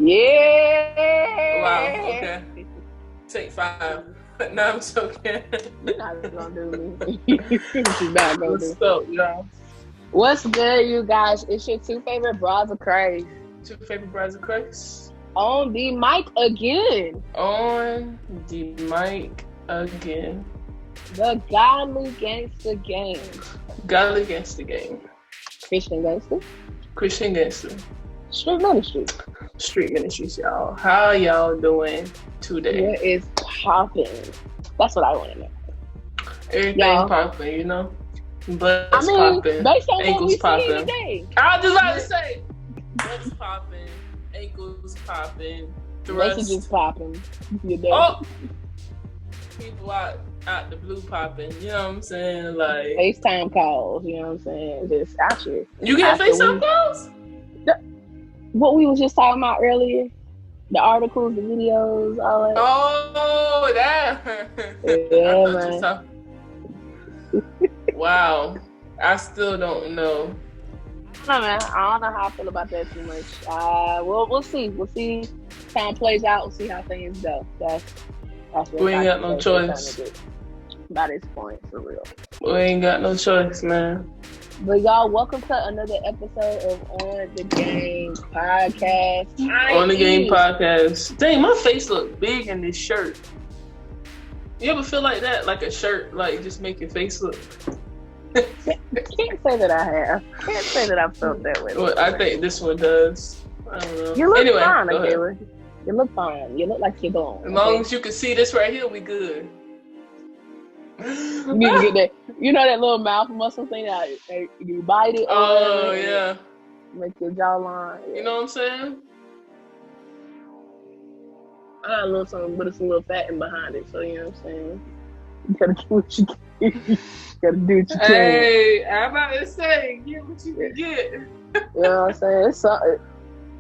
Yeah. Wow. Okay. Take 5. No, I'm joking. You're not gonna do me. You're not gonna do. What's up, y'all? What's good, you guys? It's your 2 favorite bras of Christ. 2 favorite brides of Christ. On the mic again. On the mic again. The godly gangster gang. Godly Gangster Gang. Christian gangster. Christian Gangster. Street ministry. Street Ministries, y'all. How y'all doing today? What is poppin'? That's what I want to know. Everything Y'all. popping, you know? Butts I mean, popping. based on what Ankles we see popping. today. I was just about to say, butts popping, ankles popping, Messages popping. You know? Oh, people out the blue popping. You know what I'm saying? Like FaceTime calls. You know what I'm saying? Just actually. you get FaceTime calls? What we was just talking about earlier. The articles, the videos, all that. Oh, that. Yeah, man. Wow. I still don't know. I don't know, man. I don't know how I feel about that too much. We'll see. We'll see. Time plays out. We'll see how things go. That's what We ain't got no choice. By this point, for real. We ain't got no choice, man. But y'all, welcome to another episode of On the Game Podcast. On the Game Podcast. Dang, my face look big in this shirt. You ever feel like that? Like a shirt, like just make your face look. Can't say that I have. Can't say that I've felt that way. Well, I think this one does. I don't know. You look Anyway, fine, go ahead. Akela. You look fine. You look like you're going. As long as you can see this right here, we good. You need to get that. You know that little mouth muscle thing that you bite it. Oh yeah. Make your jawline. Yeah. You know what I'm saying? I got a little something, but it's a little fat in behind it. So you know what I'm saying. You gotta do what you can. You gotta do what you can. Hey, I'm about to say, get what you can get. You know what I'm saying? It's something.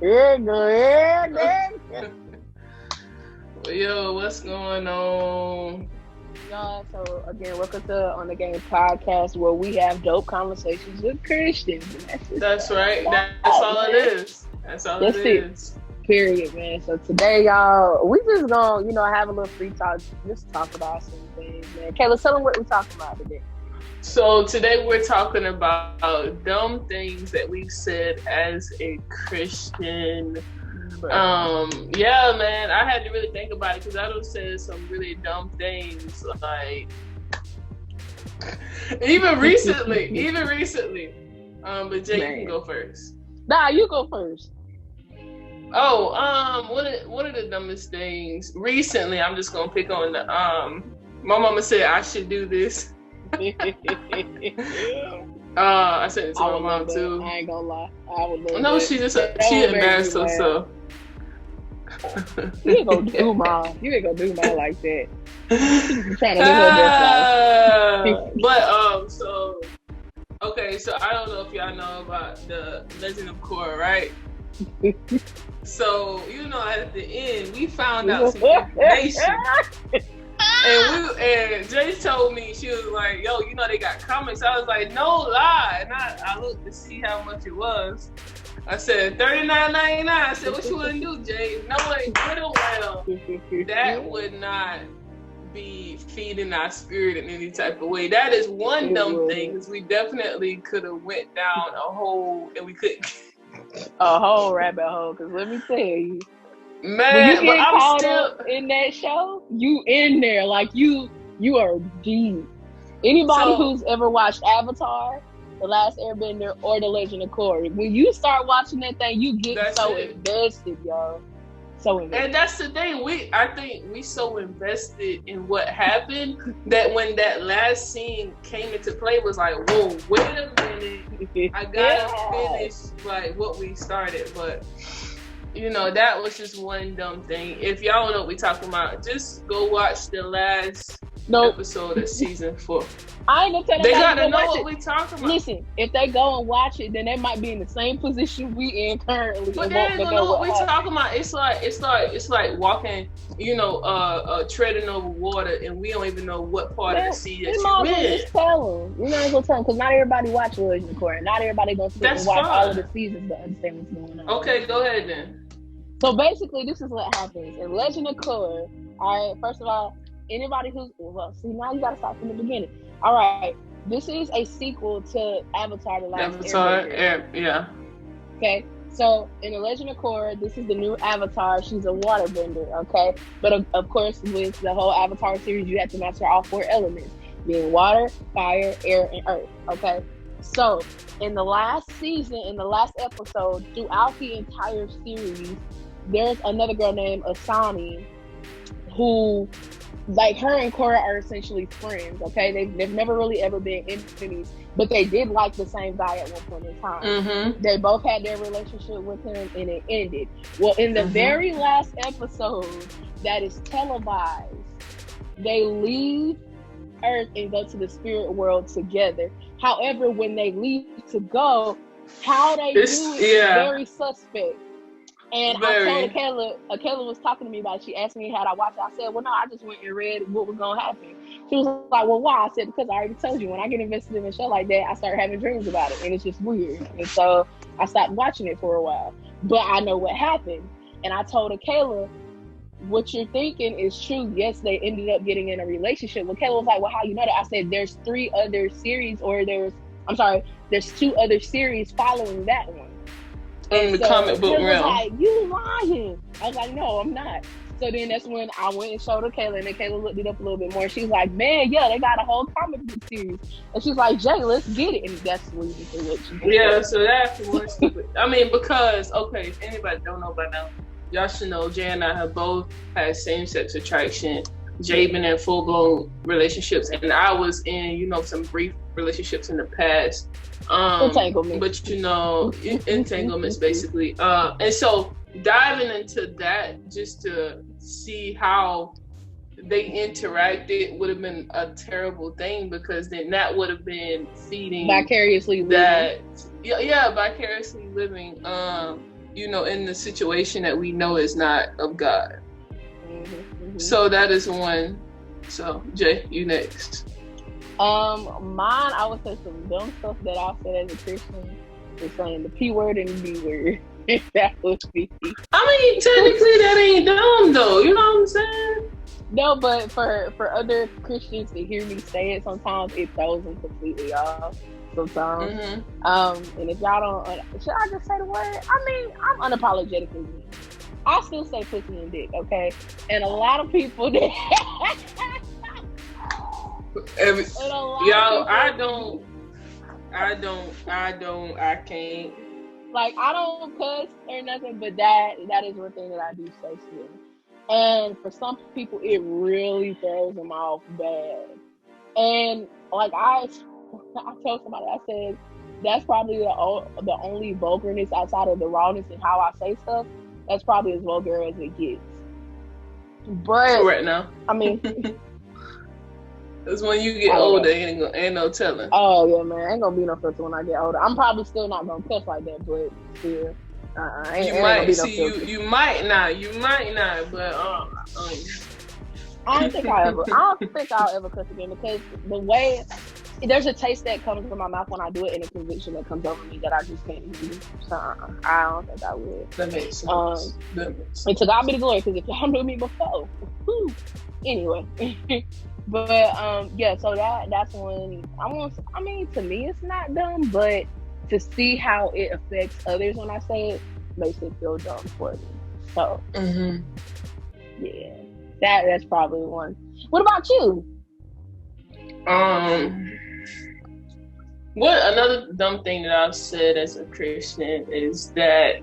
Yeah, go ahead, Yo, what's going on? Y'all, so again, welcome to On the Game Podcast, where we have dope conversations with Christians. That's right. That's all it is. That's all it is. Period, man. So today, y'all, we just gonna, have a little free talk, just talk about some things, man. Kayla, tell them what we're talking about today. So today we're talking about dumb things that we've said as a Christian. Yeah, man, I had to really think about it because I done said some really dumb things, like even recently. But Jay, you can go first. Nah, you go first. Oh, one of the dumbest things recently, I'm just gonna pick on the my mama said I should do this. I said it to my mom too. I ain't gonna lie. I would love No, that. she embarrassed herself. You ain't gonna do mine. You ain't gonna do mine like that. She's trying to live her best life. But so okay, so I don't know if y'all know about the Legend of Korra, right? So at the end we found out some information. And Jay told me, she was like, yo, they got comics. I was like, no lie. And I looked to see how much it was. I said $39.99. I said, what you want to do, Jay? Knowing good and well that would not be feeding our spirit in any type of way. That is one dumb thing, because we definitely could have went down a hole and we couldn't. A whole rabbit hole, because let me tell you. Man, when you get but caught still up in that show, you in there like you are deep. Anybody who's ever watched Avatar, The Last Airbender, or The Legend of Korra, when you start watching that thing, you get invested, y'all. So invested. And that's the thing. I think we so invested in what happened that when that last scene came into play, it was like, whoa, wait a minute, I gotta finish like what we started, but. That was just one dumb thing. If y'all don't know what we're talking about, just go watch the last episode of season 4. I ain't gonna tell them. They gotta know what we're talking about. Listen, if they go and watch it, then they might be in the same position we in currently. But they ain't gonna know what we're talking about. It's like walking, treading over water, and we don't even know what part of the sea that you're in. Just tell them. You're not gonna tell them because not everybody watch Legend of Korra. Not everybody gonna sit and watch all of the seasons to understand what's going on. Okay, go ahead then. So basically, this is what happens in Legend of Korra. All right, first of all, anybody who's see now you gotta start from the beginning. All right, this is a sequel to Avatar: The Last Airbender. Yeah. Okay, so in the Legend of Korra, this is the new Avatar. She's a waterbender. Okay, but of course, with the whole Avatar series, you have to master all 4 elements, being water, fire, air, and earth. Okay. So, in the last season, in the last episode, throughout the entire series, there's another girl named Asami who, like, her and Korra are essentially friends, okay? They've never really ever been enemies, but they did like the same guy at one point in time. Mm-hmm. They both had their relationship with him, and it ended. Well, in the very last episode that is televised, they leave Earth and go to the spirit world together. However, when they leave to go, how they do it is very suspect. And I told Akela was talking to me about it. She asked me had I watched it. I said, well, no, I just went and read what was going to happen. She was like, well, why? I said, because I already told you, when I get invested in a show like that, I start having dreams about it. And it's just weird. And so I stopped watching it for a while. But I know what happened. And I told Akela, what you're thinking is true. Yes, they ended up getting in a relationship. Well, Kayla was like, well, how you know that? I said, there's 2 other series following that one. In the comic book realm. Like, you lying. I was like, no, I'm not. So then that's when I went and showed her Kayla, and then Kayla looked it up a little bit more. She's like, man, yeah, they got a whole comic book series. And she's like, Jay, let's get it. And that's what she did. Yeah, so that's more stupid. I mean, because, okay, if anybody don't know by now, y'all should know Jay and I have both had same-sex attraction. Jay been in full-blown relationships, and I was in, some brief relationships in the past. Entanglement. But, entanglements, basically. And so diving into that just to see how they interacted would have been a terrible thing, because then that would have been feeding vicariously living. Vicariously living. In the situation that we know is not of God. Mm-hmm. So that is one. So Jay, you next. Mine, I would say some dumb stuff that I said as a Christian is saying the P word and the B word. That would be. I mean, technically that ain't dumb though. You know what I'm saying? No, but for other Christians to hear me say it, sometimes it throws them completely off. Sometimes. Mm-hmm. And if y'all don't, should I just say the word? I mean, I'm unapologetically me. I still say pussy and dick, okay? And a lot of people that I can't. Like, I don't cuss or nothing, but that is one thing that I do say still. And for some people, it really throws them off bad. And like I told somebody, I said, that's probably the only vulgarness outside of the rawness and how I say stuff. That's probably as vulgar as it gets. But right now, I mean, it's when you get older, ain't no telling. Oh yeah, man, ain't gonna be no filter when I get older. I'm probably still not gonna cuss like that, but still, you might not, but I don't think I'll ever cuss again, because the way there's a taste that comes from my mouth when I do it, and a conviction that comes over me that I just can't do. So I don't think I would. That makes sense. And to God be the glory, because if y'all knew me before, anyway. But so that's when I mean, to me it's not dumb, but to see how it affects others when I say it makes it feel dumb for me. So yeah, that's probably one. What about you? What another dumb thing that I've said as a Christian is that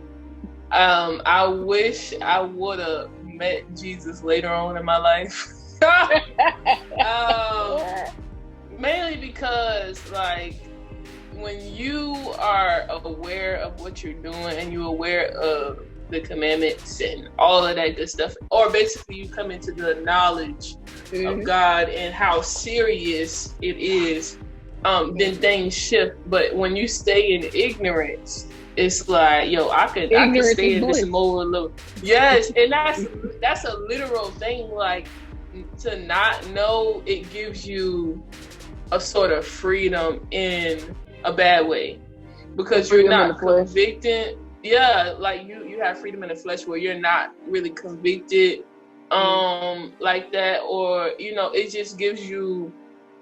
I wish I would have met Jesus later on in my life. Mainly because, like, when you are aware of what you're doing and you're aware of the commandments and all of that good stuff, or basically you come into the knowledge of God and how serious it is, then things shift. But when you stay in ignorance, it's like, yo, I could stay in this mode a little. Yes, and that's a literal thing. Like, to not know, it gives you a sort of freedom in a bad way, because you're not convicted. yeah, like you have freedom in the flesh where you're not really convicted like that, or it just gives you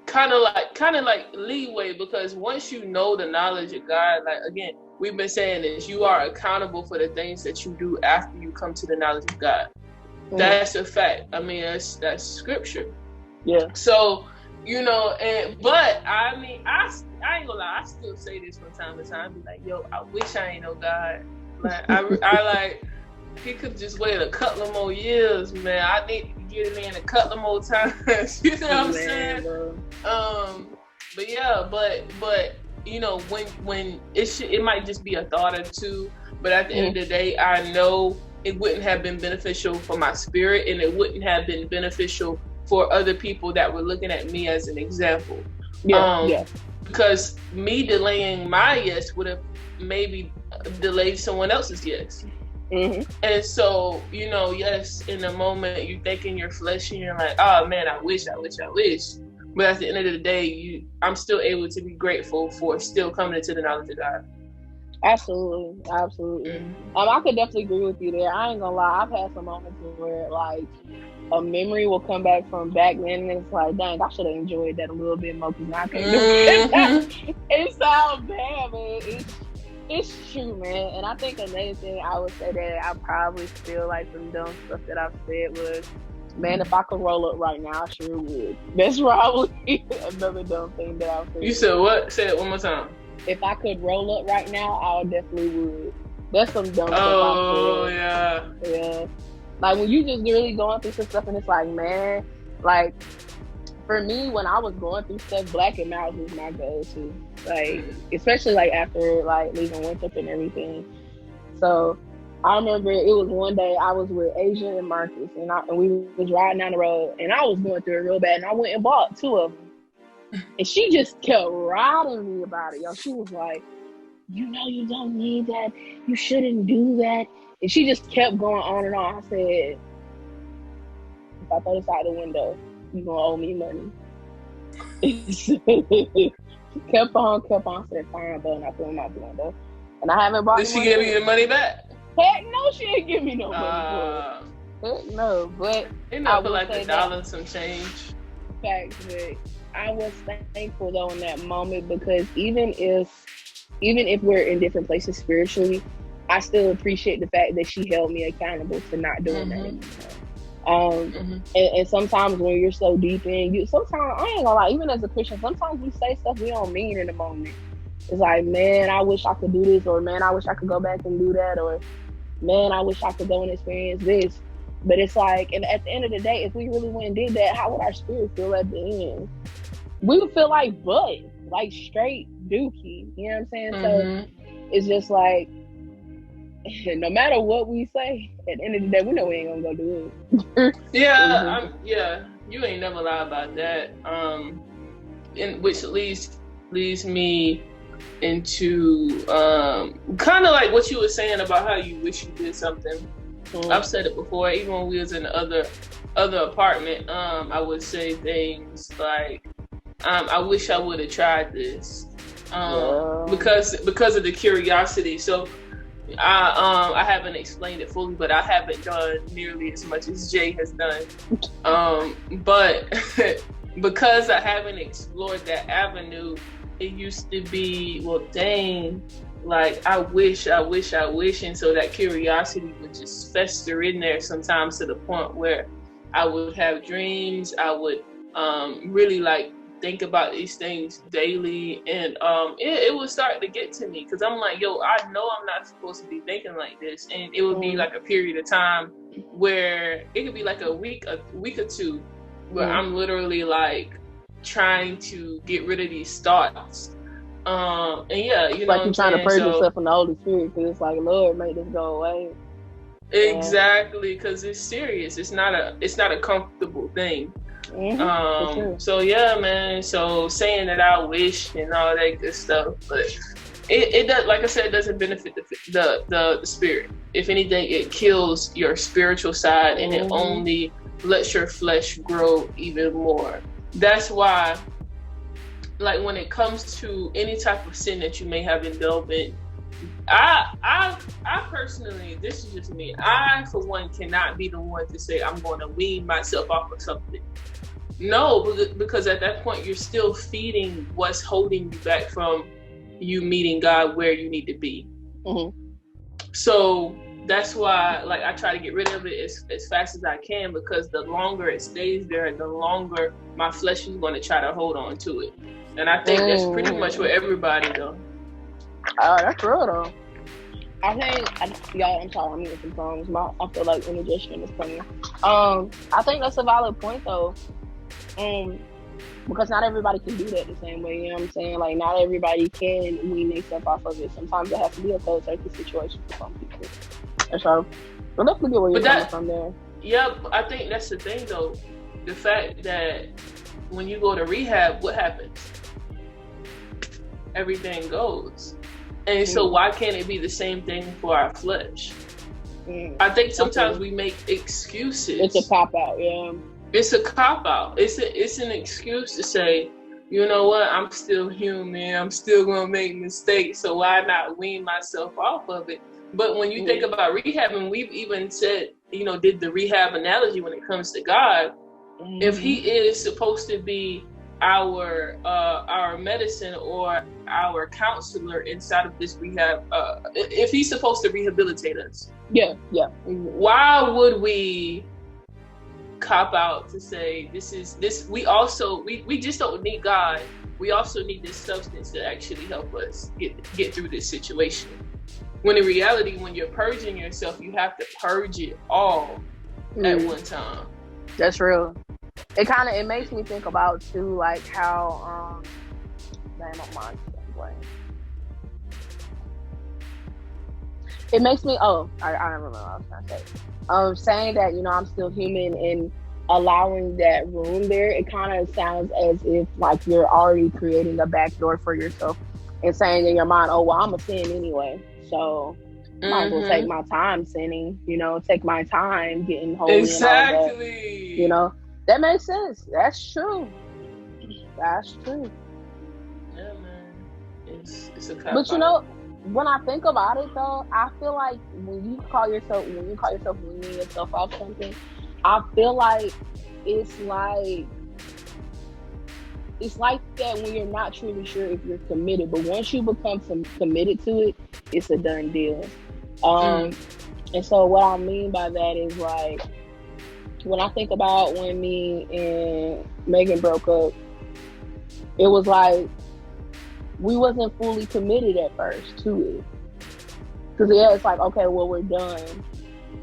kind of like leeway, because once you know the knowledge of God, like again, we've been saying this, you are accountable for the things that you do after you come to the knowledge of God. That's a fact. I mean, that's scripture. Yeah. So, but I mean, I ain't gonna lie, I still say this from time to time. Be like, yo, I wish I ain't know God. Like, I like, he could just wait a couple of more years, man. I need to get it in a couple of more times. You know what I'm saying? Bro. But yeah, but when it might just be a thought or two, but at the end of the day, I know it wouldn't have been beneficial for my spirit, and it wouldn't have been beneficial for other people that were looking at me as an example. Because me delaying my yes would have maybe delayed someone else's yes. And so, yes, in the moment you think in your flesh and you're like, oh man, I wish. But at the end of the day, I'm still able to be grateful for still coming into the knowledge of God. Absolutely. I could definitely agree with you there. I ain't gonna lie, I've had some moments where like a memory will come back from back then, and it's like, dang, I should have enjoyed that a little bit more, because now I can't do it. It sounds bad, man. It's true, man. And I think another thing I would say that I probably feel like some dumb stuff that I've said was, man, if I could roll up right now, I sure would. That's probably another dumb thing that I've said. You said what? Say it one more time. If I could roll up right now, I definitely would. That's some dumb stuff. Oh, yeah. Yeah. Like, when you just really going through some stuff, and it's like, man, like, for me, when I was going through stuff, Black and Miles was my go-to. Like, especially, like, after, like, leaving Winthrop and everything. So, I remember it was one day I was with Asia and Marcus, and we was riding down the road, and I was going through it real bad, and I went and bought 2 of them. And she just kept riding me about it, yo. She was like, you don't need that. You shouldn't do that. And she just kept going on and on. I said, if I throw this out the window, you're going to owe me money. kept on. I said, fine, but I threw them out the window. And I haven't brought. Did she give you your money back? Heck no, she didn't give me no money for it. Heck no, but I feel like $1 and some change. Facts, but I was thankful though in that moment, because even if we're in different places spiritually, I still appreciate the fact that she held me accountable to not doing that anymore. And sometimes when you're so deep in, sometimes I ain't gonna lie, even as a Christian, sometimes we say stuff we don't mean in the moment. It's like, man, I wish I could do this, or man, I wish I could go back and do that, or man, I wish I could go and experience this. But it's like, and at the end of the day, if we really went and did that, how would our spirit feel at the end? We would feel like Bud, like straight dookie. You know what I'm saying? So it's just like, no matter what we say, at the end of the day, we know we ain't gonna go do it. You ain't never lie about that. And which leads me into kind of like what you were saying about how you wish you did something. I've said it before, even when we was in the other apartment. I would say things like, I wish I would have tried this, because of the curiosity. So I haven't explained it fully, but I haven't done nearly as much as Jay has done. But because I haven't explored that avenue, it used to be, well, dang, like I wish, and so that curiosity would just fester in there sometimes, to the point where I would have dreams. I would really like think about these things daily, and it would start to get to me, because I'm like, yo, I know I'm not supposed to be thinking like this. And it would be like a period of time where it could be like a week or two, where I'm literally like trying to get rid of these thoughts. And yeah, you know, like you're trying to purge yourself from the Holy Spirit, because it's like, Lord, make this go away. Exactly, because it's serious. It's not a comfortable thing. So yeah, man. So saying that I wish and all that good stuff, but it does, like I said, it doesn't benefit the spirit. If anything, it kills your spiritual side, and it only lets your flesh grow even more. That's why, like, when it comes to any type of sin that you may have indulged in, I personally, this is just me. I, for one, cannot be the one to say I'm going to wean myself off of something. No, because at that point you're still feeding what's holding you back from you meeting God where you need to be. Mm-hmm. So that's why, like, I try to get rid of it as fast as I can, because the longer it stays there, the longer my flesh is going to try to hold on to it. And I think that's pretty much with everybody, though. That's real, though. Y'all, I'm sorry, I'm eating some songs. I feel like indigestion is coming. I think that's a valid point, though. Because not everybody can do that the same way, you know what I'm saying? Like, not everybody can wean themselves off of it. Sometimes it has to be a cold turkey situation for some people. And so, we'll definitely get where you're coming from there. Yeah, I think that's the thing, though. The fact that when you go to rehab, what happens? Everything goes. And so why can't it be the same thing for our flesh? I think sometimes we make excuses. It's a cop-out, yeah. It's a cop-out. It's an excuse to say, you know what, I'm still human. I'm still going to make mistakes, so why not wean myself off of it? But when you think about rehab, and we've even said, did the rehab analogy when it comes to God, if he is supposed to be our medicine or our counselor inside of this rehab, if he's supposed to rehabilitate us, why would we cop out to say this? We just don't need God. We also need this substance to actually help us get through this situation. When in reality, when you're purging yourself, you have to purge it all at one time. That's real. It makes me think about too, like how man, my mind's blank. It makes me I remember what I was trying to say. Saying that, I'm still human and allowing that room there, it kind of sounds as if like you're already creating a backdoor for yourself and saying in your mind, oh well, I'm a sin anyway, so might as well take my time sinning, take my time getting holy. Exactly. And all that, that makes sense. That's true. That's true. Yeah, man. It's a cop But when I think about it though, I feel like when you call yourself weaning yourself off something, I feel like it's like that when you're not truly sure if you're committed, but once you become committed to it, it's a done deal. And so what I mean by that is, like, when I think about when me and Megan broke up, it was like we wasn't fully committed at first to it. Because it's like, okay, well, we're done.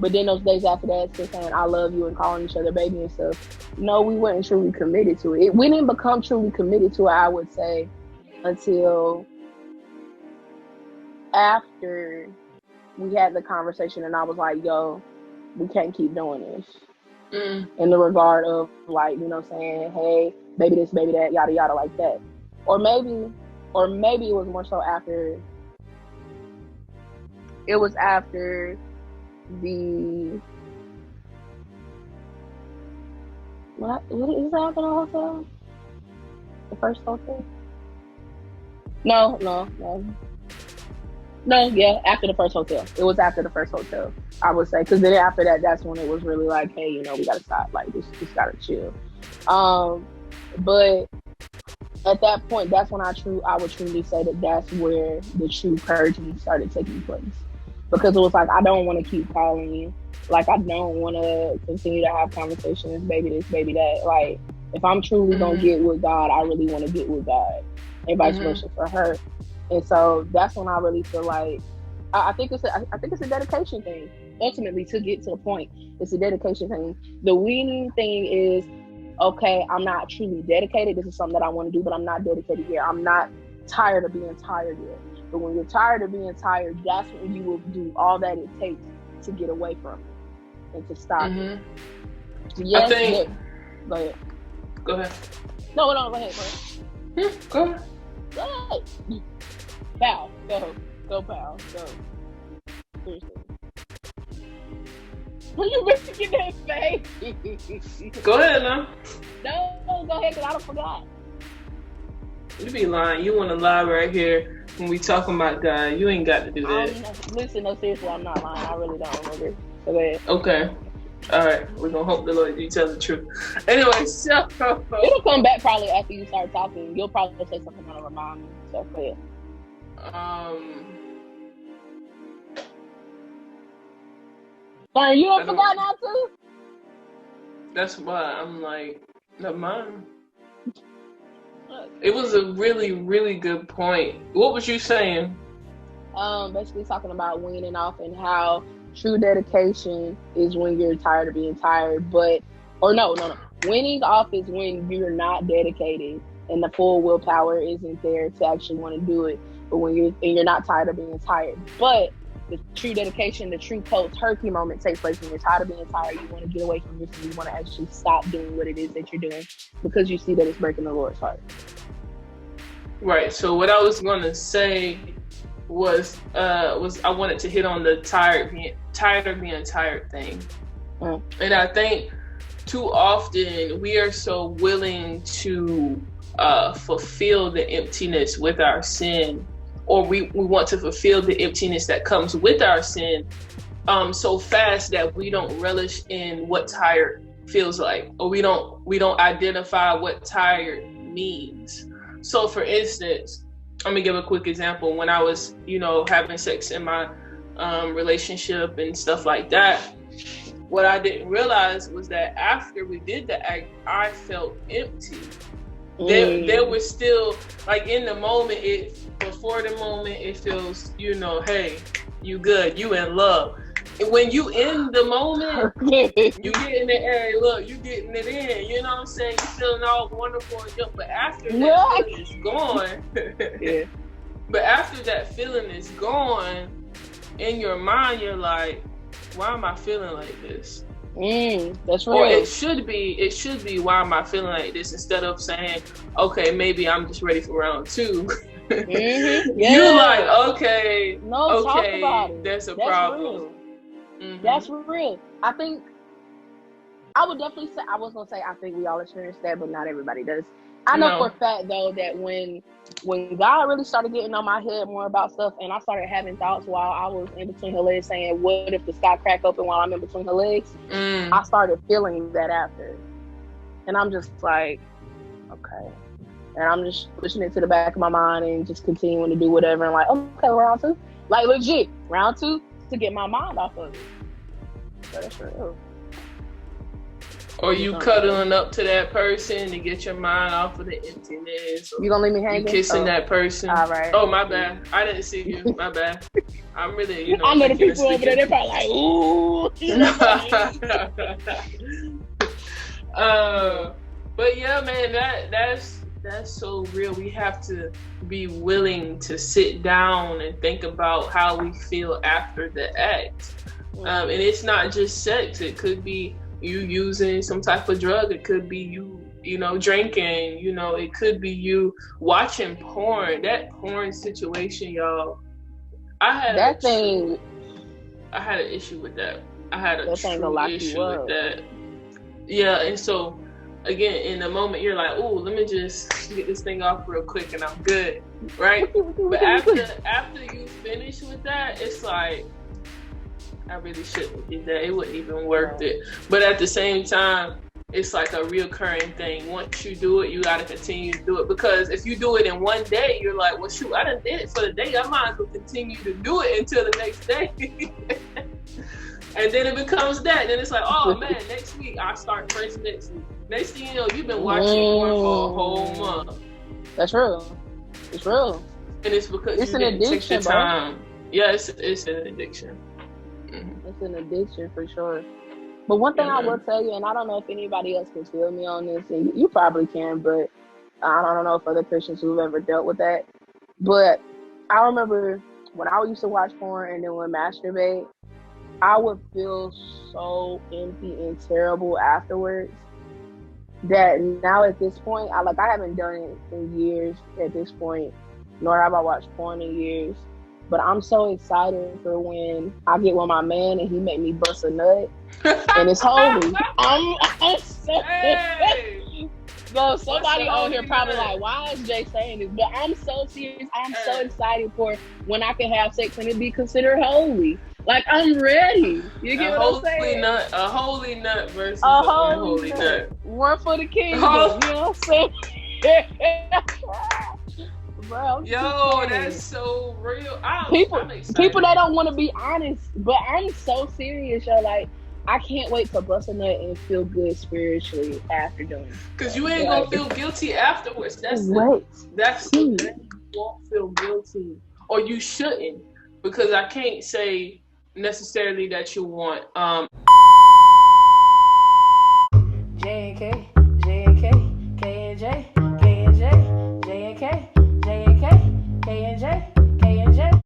But then those days after that, still saying I love you and calling each other baby and stuff. No, we weren't truly committed to it. We didn't become truly committed to it, I would say, until after we had the conversation and I was like, yo, we can't keep doing this. In the regard of, like, saying, hey, baby this, baby that, yada yada, like that. Or maybe it was more so after the what is that the hotel? The first hotel? No, yeah, after the first hotel. It was after the first hotel, I would say, because then after that, that's when it was really like, hey, we gotta stop, like, just gotta chill. But at that point, that's when I would truly say that that's where the true purging started taking place. Because it was like, I don't want to keep calling you. Like, I don't want to continue to have conversations, baby this, baby that. Like, if I'm truly going to get with God, I really want to get with God. And vice versa for her. And so that's when I really feel like, I think it's a dedication thing. Ultimately, to get to the point, it's a dedication thing. The weaning thing is, okay, I'm not truly dedicated. This is something that I want to do, but I'm not dedicated yet. I'm not tired of being tired yet. But when you're tired of being tired, that's when you will do all that it takes to get away from it and to stop it. Yes, I think... Go ahead. Go ahead. No, go ahead. Go ahead. Go ahead. Pal, go, pal, go. Seriously. Will you making that face? Go ahead now. No, go ahead, because I don't forgot. You be lying. You want to lie right here. when we talking about God, you ain't got to do that. Listen, no, seriously, I'm not lying. I really don't remember. So go ahead. Okay. All right. We're going to hope the Lord you tell the truth. Anyway, so. It'll come back probably after you start talking. You'll probably say something that'll remind me. So go ahead. Darn, you don't forgot now too? That's why I'm like, never mind. It was a really, really good point. What was you saying? Basically talking about weaning off and how true dedication is when you're tired of being tired, no. Weaning off is when you're not dedicated and the full willpower isn't there to actually want to do it. But when you're not tired of being tired. But the true dedication, the true cold turkey moment takes place when you're tired of being tired. You want to get away from this and you want to actually stop doing what it is that you're doing because you see that it's breaking the Lord's heart. Right. So what I was going to say was I wanted to hit on the tired of being tired thing. And I think too often we are so willing to fulfill the emptiness with our sin, or we want to fulfill the emptiness that comes with our sin so fast that we don't relish in what tired feels like, or we don't identify what tired means. So for instance, I'm gonna give a quick example. When I was, having sex in my relationship and stuff like that, what I didn't realize was that after we did the act, I felt empty. There was still, like, in the moment, before the moment, it feels, hey, you good, you in love. And when you in the moment, you getting the area, look, you getting it in, you know what I'm saying? You feeling all wonderful and young, but after that feeling is gone, but after that feeling is gone, in your mind, you're like, why am I feeling like this? That's real. Or it should be, why am I feeling like this? Instead of saying, okay, maybe I'm just ready for round 2. You're like, okay, talk about it. That's problem. Real. That's real. I think I would definitely say, I was going to say, I think we all experience that, but not everybody does. I know for a fact, though, that when God really started getting on my head more about stuff, and I started having thoughts while I was in between her legs saying, what if the sky crack open while I'm in between her legs? I started feeling that after. And I'm just like, okay. And I'm just pushing it to the back of my mind and just continuing to do whatever. And like, okay, round 2. Like, legit, round 2 to get my mind off of it. So that's real. Or you cuddling up to that person to get your mind off of the emptiness. You gonna leave me hanging? You kissing that person. All right. Oh, my bad. I didn't see you. My bad. I'm really, I know the people over there, they're probably like, ooh. But yeah, man, that's so real. We have to be willing to sit down and think about how we feel after the act. And it's not just sex. It could be you using some type of drug. It could be you drinking. It could be you watching porn. That porn situation, y'all. I had an issue with that. I had a true issue with that. Yeah, and so again, in the moment, you're like, "Ooh, let me just get this thing off real quick, and I'm good," right? But after you finish with that, it's like, I really shouldn't do that. It wouldn't even worth it. But at the same time, it's like a reoccurring thing. Once you do it, you got to continue to do it. Because if you do it in one day, you're like, well, shoot, I done did it for the day. I might as well continue to do it until the next day. And then it becomes that. Then it's like, oh, man, next week, I start fresh next week. Next thing you know, you've been watching porn for a whole month. That's real. It's real. And it's because it's an addiction, take the time. Yeah, it's an addiction. It's an addiction for sure. But one thing I will tell you, and I don't know if anybody else can feel me on this, and you probably can, but I don't know if other Christians who've ever dealt with that. But I remember when I used to watch porn and then would masturbate, I would feel so empty and terrible afterwards that now at this point, I haven't done it in years at this point, nor have I watched porn in years. But I'm so excited for when I get with my man and he make me bust a nut and it's holy. I'm so So somebody on here probably like, why is Jay saying this? But I'm so serious. I'm so excited for when I can have sex and it be considered holy. Like, I'm ready. You get what I'm saying? A holy nut versus a holy nut. One for the kingdom. You know what I'm saying? Bro, yo, that's so real. People that don't want to be honest, but I'm so serious, yo. Like, I can't wait to bust a nut and feel good spiritually after doing it. Because you ain't gonna feel guilty afterwards. That's the thing. You won't feel guilty, or you shouldn't, because I can't say necessarily that you want